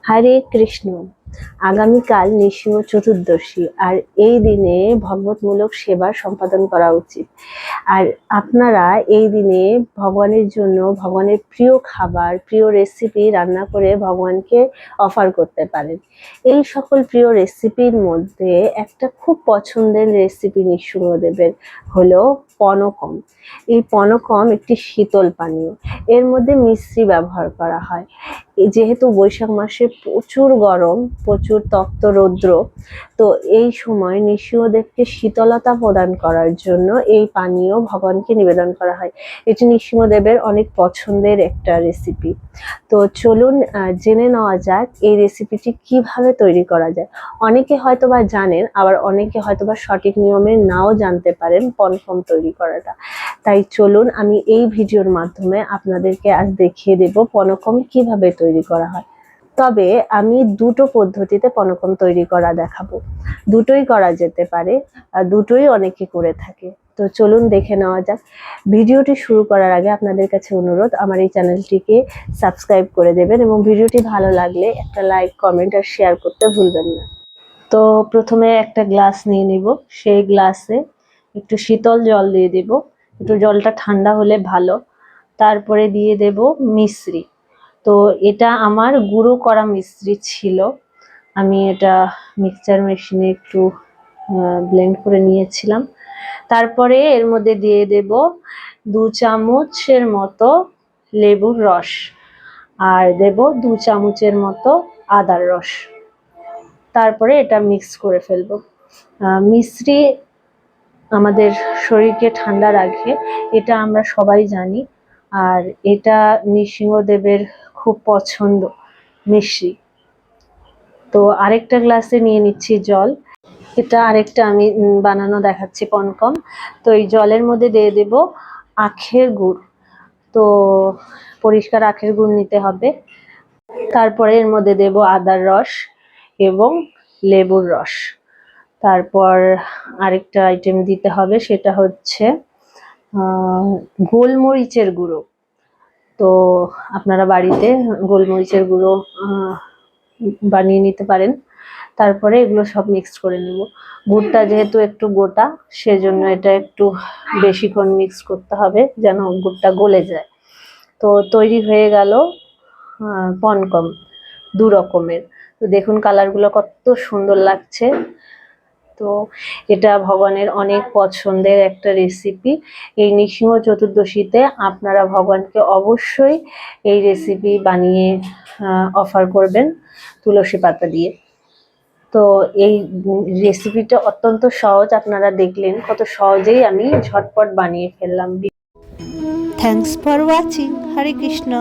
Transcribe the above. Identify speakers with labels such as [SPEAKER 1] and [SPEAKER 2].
[SPEAKER 1] হরে কৃষ্ণ। আগামীকাল নৃসিংহ চতুর্দশী, আর এই দিনে ভগবতমূলক সেবা সম্পাদন করা উচিত। আর আপনারা এই দিনে ভগবানের জন্য ভগবানের প্রিয় খাবার, প্রিয় রেসিপি রান্না করে ভগবানকে অফার করতে পারেন। এই সকল প্রিয় রেসিপির মধ্যে একটা খুব পছন্দের রেসিপি নৃসিংহদেবের হলো পনকম। এই পনকম একটি শীতল পানীয়। এর মধ্যে মিশ্রি ব্যবহার করা হয়। যেহেতু বৈশাখ মাসে প্রচুর গরম, প্রচুর তপ্ত রৌদ্র, তো এই সময় নৃসিংহদেবকে শীতলতা প্রদান করার জন্য এই পানীয় ভগবানকে নিবেদন করা হয়। এটি নৃসিংহদেবের অনেক পছন্দের একটা রেসিপি। তো চলুন জেনে নেওয়া যাক এই রেসিপিটি কিভাবে তৈরি করা যায়। অনেকে হয়তোবা জানেন, আবার অনেকে হয়তোবা সঠিক নিয়মে নাও জানতে পারেন পনকম তৈরি করাটা। তাই চলুন আমি এই ভিডিওর মাধ্যমে আপনাদেরকে আজ দেখিয়ে দেব পনকম কিভাবে তৈরি করা হয়। তবে আমি দুটো পদ্ধতিতে পনকম তৈরি করা দেখাবো। দুটোই করা যেতে পারে, দুটোই অনেকে করে থাকে। তো চলুন দেখে নেওয়া যাক। ভিডিওটি শুরু করার আগে আপনাদের কাছে অনুরোধ, আমার এই চ্যানেলটিকে সাবস্ক্রাইব করে দেবেন এবং ভিডিওটি ভালো লাগলে একটা লাইক, কমেন্ট আর শেয়ার করতে ভুলবেন না। তো প্রথমে একটা গ্লাস নিয়ে নিব, সেই গ্লাসে একটু শীতল জল দিয়ে দেব। একটু জলটা ঠান্ডা হলে ভালো। তারপরে দিয়ে দেব মিশ্রি। তো এটা আমার গুঁড়ো করা মিশ্রি ছিল, আমি এটা মিক্সচার মেশিনে একটু ব্লেন্ড করে নিয়েছিলাম। তারপরে এর মধ্যে দিয়ে দেব 2 চামচের মতো লেবুর রস, আর দেব 2 চামচের মতো আদার রস। তারপরে এটা মিক্স করে ফেলবো। মিশ্রি আমাদের শরীরকে ঠান্ডা রাখে, এটা আমরা সবাই জানি। আর এটা নৃসিংহদেবের খুব পছন্দ মিশ্রি। তো আরেকটা গ্লাসে নিয়ে নিচ্ছি জল। এটা আরেকটা আমি বানানো দেখাচ্ছি পনকম। তো এই জলের মধ্যে দিয়ে দেব আখের গুড়। তো পরিষ্কার আখের গুড় নিতে হবে। তারপরে এর মধ্যে দেব আদার রস এবং লেবুর রস। তারপর আরেকটা আইটেম দিতে হবে, সেটা হচ্ছে গোলমরিচের গুঁড়ো। তো আপনারা বাড়িতে গোলমরিচের গুঁড়ো বানিয়ে নিতে পারেন। তারপরে এগুলো সব মিক্স করে নেব। গুড়টা যেহেতু একটু গোটা, সেজন্য এটা একটু বেশিক্ষণ মিক্স করতে হবে যেন গুড়টা গলে যায়। তো তৈরি হয়ে গেল পনকম 2 রকমের। তো দেখুন কালারগুলো কত সুন্দর লাগছে। তো এটা ভগবানের অনেক পছন্দের একটা রেসিপি। এই নৃসিংহ চতুর্দশীতে আপনারা ভগবানকে অবশ্যই এই রেসিপি বানিয়ে অফার করবেন তুলসী পাতা দিয়ে। তো এই রেসিপিটা অত্যন্ত সহজ, আপনারা দেখলেন কত সহজেই আমি ঝটপট বানিয়ে ফেললাম।
[SPEAKER 2] Thanks for watching. Hare Krishna.